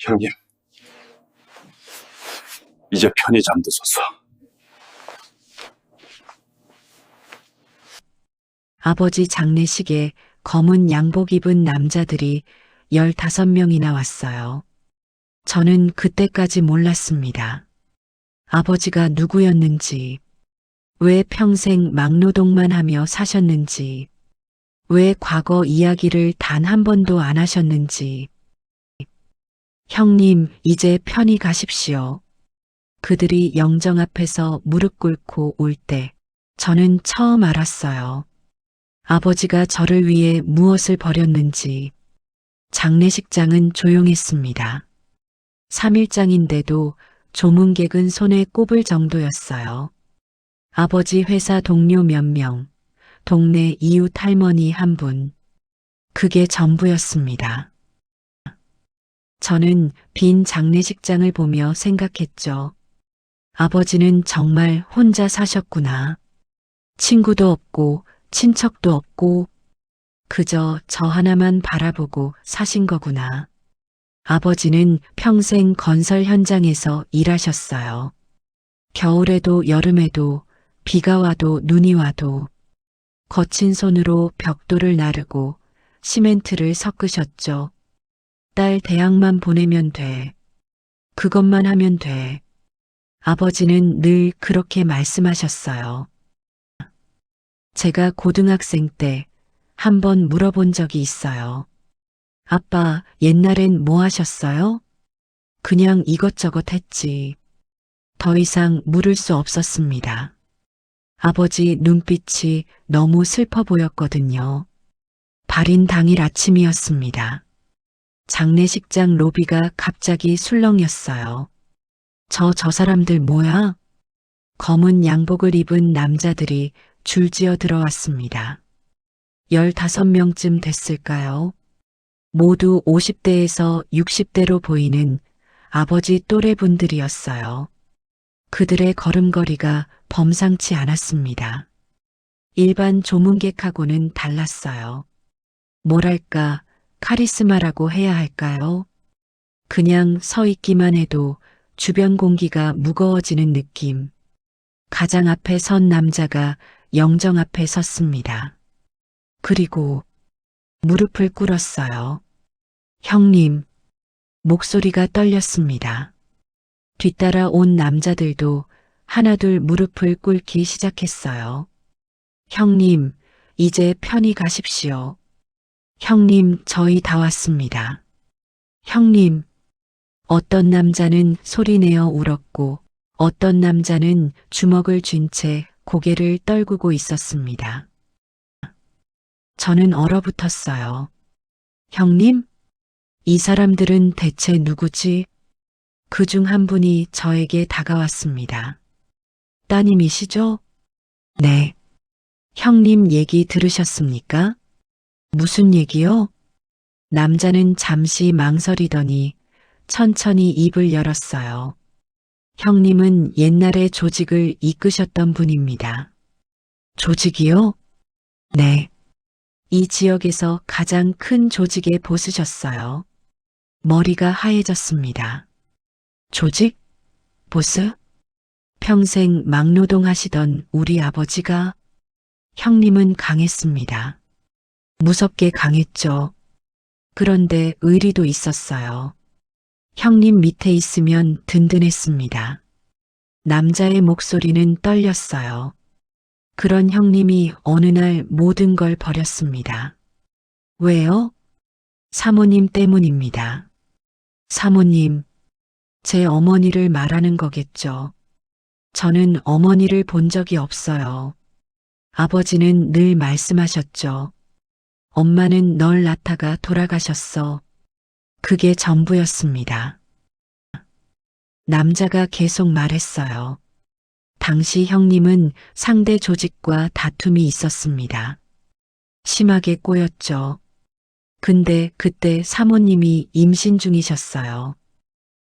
형님, 이제 편히 잠드소서. 아버지 장례식에 검은 양복 입은 남자들이 15명이나 왔어요. 저는 그때까지 몰랐습니다. 아버지가 누구였는지, 왜 평생 막노동만 하며 사셨는지, 왜 과거 이야기를 단 한 번도 안 하셨는지. 형님, 이제 편히 가십시오. 그들이 영정 앞에서 무릎 꿇고 올 때 저는 처음 알았어요. 아버지가 저를 위해 무엇을 버렸는지. 장례식장은 조용했습니다. 3일장인데도 조문객은 손에 꼽을 정도였어요. 아버지 회사 동료 몇 명, 동네 이웃 할머니 한 분. 그게 전부였습니다. 저는 빈 장례식장을 보며 생각했죠. 아버지는 정말 혼자 사셨구나. 친구도 없고 친척도 없고 그저 저 하나만 바라보고 사신 거구나. 아버지는 평생 건설 현장에서 일하셨어요. 겨울에도 여름에도 비가 와도 눈이 와도 거친 손으로 벽돌을 나르고 시멘트를 섞으셨죠. 딸 대학만 보내면 돼. 그것만 하면 돼. 아버지는 늘 그렇게 말씀하셨어요. 제가 고등학생 때 한 번 물어본 적이 있어요. 아빠, 옛날엔 뭐 하셨어요? 그냥 이것저것 했지. 더 이상 물을 수 없었습니다. 아버지 눈빛이 너무 슬퍼 보였거든요. 발인 당일 아침이었습니다. 장례식장 로비가 갑자기 술렁였어요. 저 사람들 뭐야? 검은 양복을 입은 남자들이 줄지어 들어왔습니다. 15명쯤 됐을까요? 모두 50대에서 60대로 보이는 아버지 또래 분들이었어요. 그들의 걸음걸이가 범상치 않았습니다. 일반 조문객하고는 달랐어요. 뭐랄까, 카리스마라고 해야 할까요? 그냥 서 있기만 해도 주변 공기가 무거워지는 느낌. 가장 앞에 선 남자가 영정 앞에 섰습니다. 그리고 무릎을 꿇었어요. 형님, 목소리가 떨렸습니다. 뒤따라 온 남자들도 하나둘 무릎을 꿇기 시작했어요. 형님, 이제 편히 가십시오. 형님, 저희 다 왔습니다. 형님, 어떤 남자는 소리내어 울었고 어떤 남자는 주먹을 쥔 채 고개를 떨구고 있었습니다. 저는 얼어붙었어요. 형님? 이 사람들은 대체 누구지? 그 중 한 분이 저에게 다가왔습니다. 따님이시죠? 네. 형님 얘기 들으셨습니까? 무슨 얘기요? 남자는 잠시 망설이더니 천천히 입을 열었어요. 형님은 옛날에 조직을 이끄셨던 분입니다. 조직이요? 네. 이 지역에서 가장 큰 조직에 보스셨어요. 머리가 하얘졌습니다. 조직? 보스? 평생 막노동 하시던 우리 아버지가? 형님은 강했습니다. 무섭게 강했죠. 그런데 의리도 있었어요. 형님 밑에 있으면 든든했습니다. 남자의 목소리는 떨렸어요. 그런 형님이 어느 날 모든 걸 버렸습니다. 왜요? 사모님 때문입니다. 사모님, 제 어머니를 말하는 거겠죠. 저는 어머니를 본 적이 없어요. 아버지는 늘 말씀하셨죠. 엄마는 널 낳다가 돌아가셨어. 그게 전부였습니다. 남자가 계속 말했어요. 당시 형님은 상대 조직과 다툼이 있었습니다. 심하게 꼬였죠. 근데 그때 사모님이 임신 중이셨어요.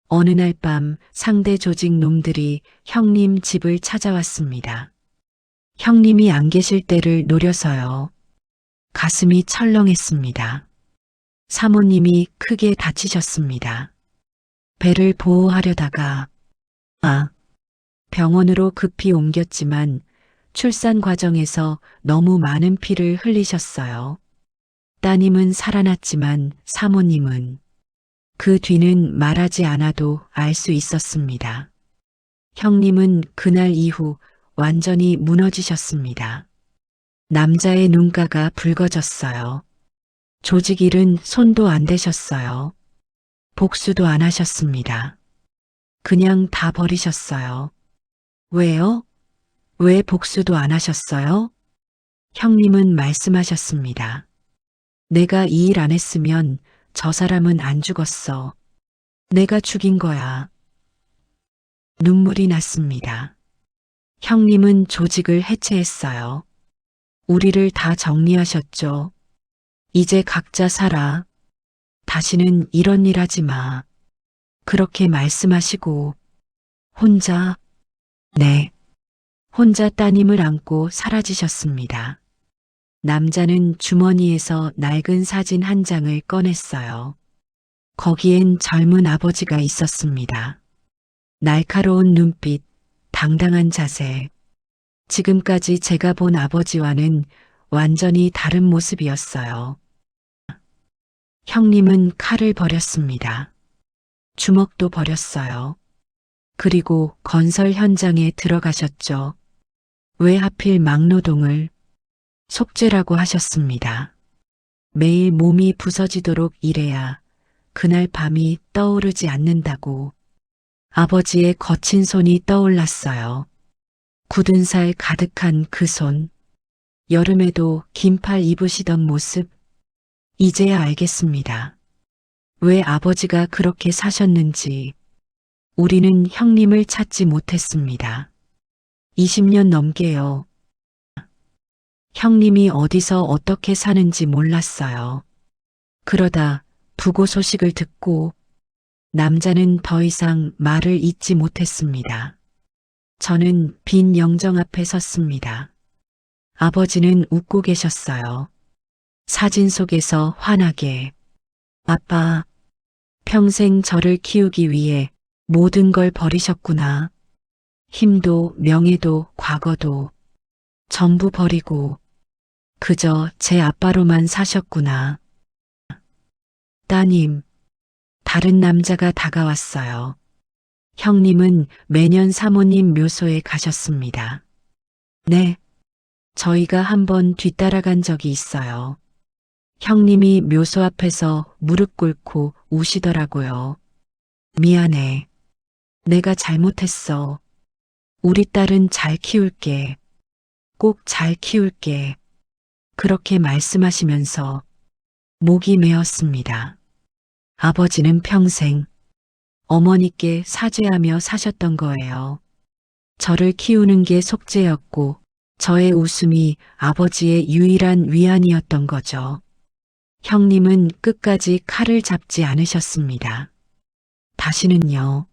어느 날 밤 상대 조직 놈들이 형님 집을 찾아왔습니다. 형님이 안 계실 때를 노려서요. 가슴이 철렁했습니다. 사모님이 크게 다치셨습니다. 배를 보호하려다가 병원으로 급히 옮겼지만 출산 과정에서 너무 많은 피를 흘리셨어요. 따님은 살아났지만 사모님은 그 뒤는 말하지 않아도 알 수 있었습니다. 형님은 그날 이후 완전히 무너지셨습니다. 남자의 눈가가 붉어졌어요. 조직 일은 손도 안 대셨어요. 복수도 안 하셨습니다. 그냥 다 버리셨어요. 왜요? 왜 복수도 안 하셨어요? 형님은 말씀하셨습니다. 내가 이 일 안 했으면 저 사람은 안 죽었어. 내가 죽인 거야. 눈물이 났습니다. 형님은 조직을 해체했어요. 우리를 다 정리하셨죠. 이제 각자 살아. 다시는 이런 일 하지 마. 그렇게 말씀하시고 혼자, 네, 혼자 따님을 안고 사라지셨습니다. 남자는 주머니에서 낡은 사진 한 장을 꺼냈어요. 거기엔 젊은 아버지가 있었습니다. 날카로운 눈빛, 당당한 자세. 지금까지 제가 본 아버지와는 완전히 다른 모습이었어요. 형님은 칼을 버렸습니다. 주먹도 버렸어요. 그리고 건설 현장에 들어가셨죠. 왜 하필 막노동을 속죄라고 하셨습니다. 매일 몸이 부서지도록 일해야 그날 밤이 떠오르지 않는다고. 아버지의 거친 손이 떠올랐어요. 굳은 살 가득한 그 손. 여름에도 긴팔 입으시던 모습. 이제야 알겠습니다. 왜 아버지가 그렇게 사셨는지. 우리는 형님을 찾지 못했습니다. 20년 넘게요. 형님이 어디서 어떻게 사는지 몰랐어요. 그러다 부고 소식을 듣고 남자는 더 이상 말을 잇지 못했습니다. 저는 빈 영정 앞에 섰습니다. 아버지는 웃고 계셨어요. 사진 속에서 환하게. 아빠, 평생 저를 키우기 위해 모든 걸 버리셨구나. 힘도 명예도 과거도 전부 버리고 그저 제 아빠로만 사셨구나. 따님, 다른 남자가 다가왔어요. 형님은 매년 사모님 묘소에 가셨습니다. 네, 저희가 한번 뒤따라간 적이 있어요. 형님이 묘소 앞에서 무릎 꿇고 우시더라고요. 미안해. 내가 잘못했어. 우리 딸은 잘 키울게. 꼭 잘 키울게. 그렇게 말씀하시면서 목이 메었습니다. 아버지는 평생 어머니께 사죄하며 사셨던 거예요. 저를 키우는 게 속죄였고 저의 웃음이 아버지의 유일한 위안이었던 거죠. 형님은 끝까지 칼을 잡지 않으셨습니다. 다시는요.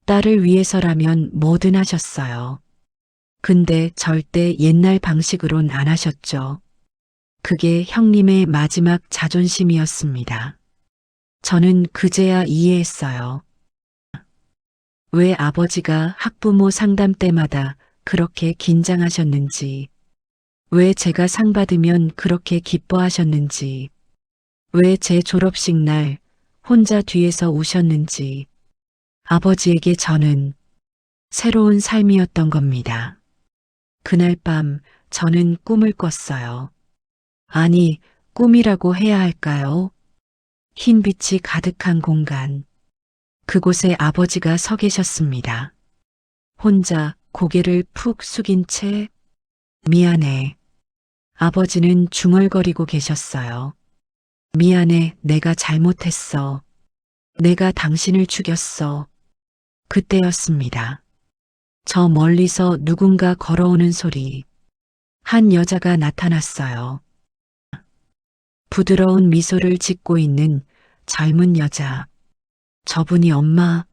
딸을 위해서라면 뭐든 하셨어요. 근데 절대 옛날 방식으론 안 하셨죠. 그게 형님의 마지막 자존심이었습니다. 저는 그제야 이해했어요. 왜 아버지가 학부모 상담 때마다 그렇게 긴장하셨는지, 왜 제가 상 받으면 그렇게 기뻐하셨는지, 왜 제 졸업식 날 혼자 뒤에서 우셨는지, 아버지에게 저는 새로운 삶이었던 겁니다. 그날 밤 저는 꿈을 꿨어요. 아니, 꿈이라고 해야 할까요? 흰 빛이 가득한 공간. 그곳에 아버지가 서 계셨습니다. 혼자 고개를 푹 숙인 채 미안해. 아버지는 중얼거리고 계셨어요. 미안해, 내가 잘못했어. 내가 당신을 죽였어. 그때였습니다. 저 멀리서 누군가 걸어오는 소리. 한 여자가 나타났어요. 부드러운 미소를 짓고 있는 젊은 여자. 저분이 엄마.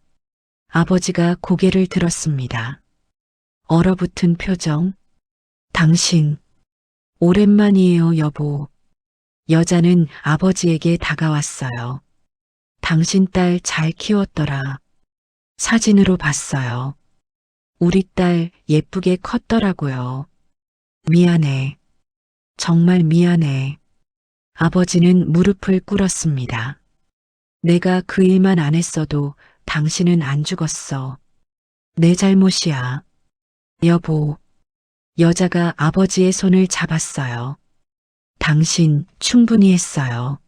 아버지가 고개를 들었습니다. 얼어붙은 표정. 당신. 오랜만이에요, 여보. 여자는 아버지에게 다가왔어요. 당신 딸 잘 키웠더라. 사진으로 봤어요. 우리 딸 예쁘게 컸더라고요. 미안해. 정말 미안해. 아버지는 무릎을 꿇었습니다. 내가 그 일만 안 했어도 당신은 안 죽었어. 내 잘못이야. 여보. 여자가 아버지의 손을 잡았어요. 당신 충분히 했어요.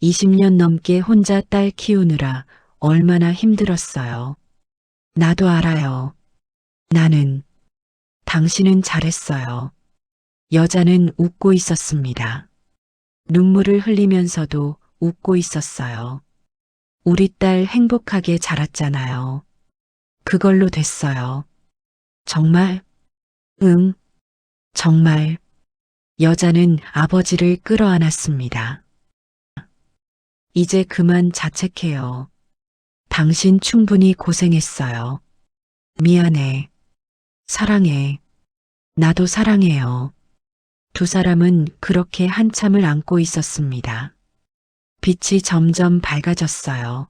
20년 넘게 혼자 딸 키우느라 얼마나 힘들었어요. 나도 알아요. 당신은 잘했어요. 여자는 웃고 있었습니다. 눈물을 흘리면서도 웃고 있었어요. 우리 딸 행복하게 자랐잖아요. 그걸로 됐어요. 정말? 응, 정말. 여자는 아버지를 끌어안았습니다. 이제 그만 자책해요. 당신 충분히 고생했어요. 미안해. 사랑해. 나도 사랑해요. 두 사람은 그렇게 한참을 안고 있었습니다. 빛이 점점 밝아졌어요.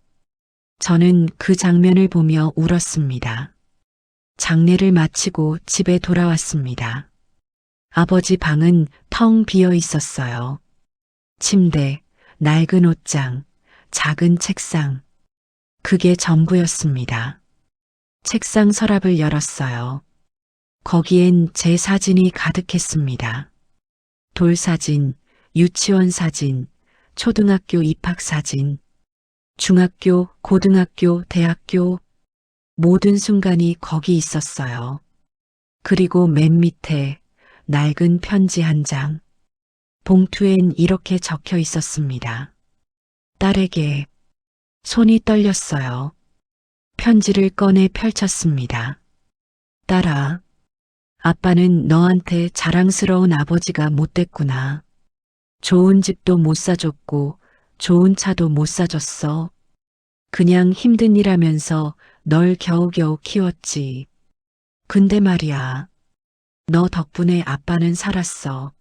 저는 그 장면을 보며 울었습니다. 장례를 마치고 집에 돌아왔습니다. 아버지 방은 텅 비어 있었어요. 침대, 낡은 옷장, 작은 책상. 그게 전부였습니다. 책상 서랍을 열었어요. 거기엔 제 사진이 가득했습니다. 돌사진, 유치원 사진, 초등학교 입학 사진, 중학교, 고등학교, 대학교, 모든 순간이 거기 있었어요. 그리고 맨 밑에 낡은 편지 한 장. 봉투엔 이렇게 적혀 있었습니다. 딸에게. 손이 떨렸어요. 편지를 꺼내 펼쳤습니다. 딸아, 아빠는 너한테 자랑스러운 아버지가 못 됐구나. 좋은 집도 못 사줬고 좋은 차도 못 사줬어. 그냥 힘든 일 하면서 널 겨우겨우 키웠지. 근데 말이야. 너 덕분에 아빠는 살았어.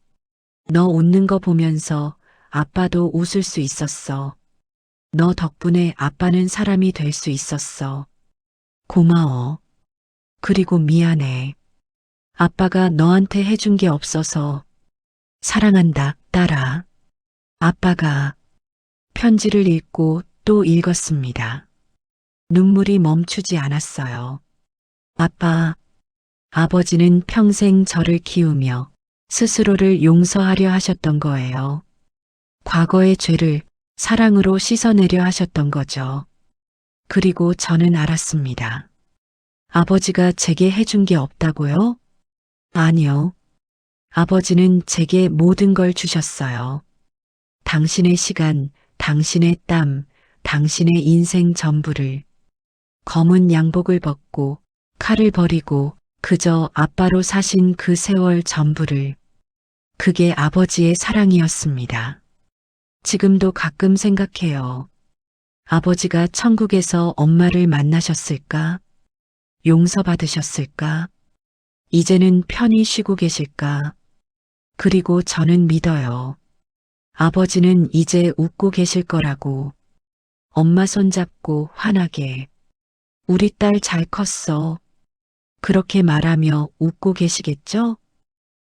너 웃는 거 보면서 아빠도 웃을 수 있었어. 너 덕분에 아빠는 사람이 될 수 있었어. 고마워. 그리고 미안해. 아빠가 너한테 해준 게 없어서. 사랑한다, 딸아. 아빠가 편지를 읽고 또 읽었습니다. 눈물이 멈추지 않았어요. 아빠, 아버지는 평생 저를 키우며 스스로를 용서하려 하셨던 거예요. 과거의 죄를 사랑으로 씻어내려 하셨던 거죠. 그리고 저는 알았습니다. 아버지가 제게 해준 게 없다고요? 아니요. 아버지는 제게 모든 걸 주셨어요. 당신의 시간, 당신의 땀, 당신의 인생 전부를. 검은 양복을 벗고 칼을 버리고 그저 아빠로 사신 그 세월 전부를. 그게 아버지의 사랑이었습니다. 지금도 가끔 생각해요. 아버지가 천국에서 엄마를 만나셨을까? 용서받으셨을까? 이제는 편히 쉬고 계실까? 그리고 저는 믿어요. 아버지는 이제 웃고 계실 거라고. 엄마 손잡고 환하게. 우리 딸 잘 컸어. 그렇게 말하며 웃고 계시겠죠?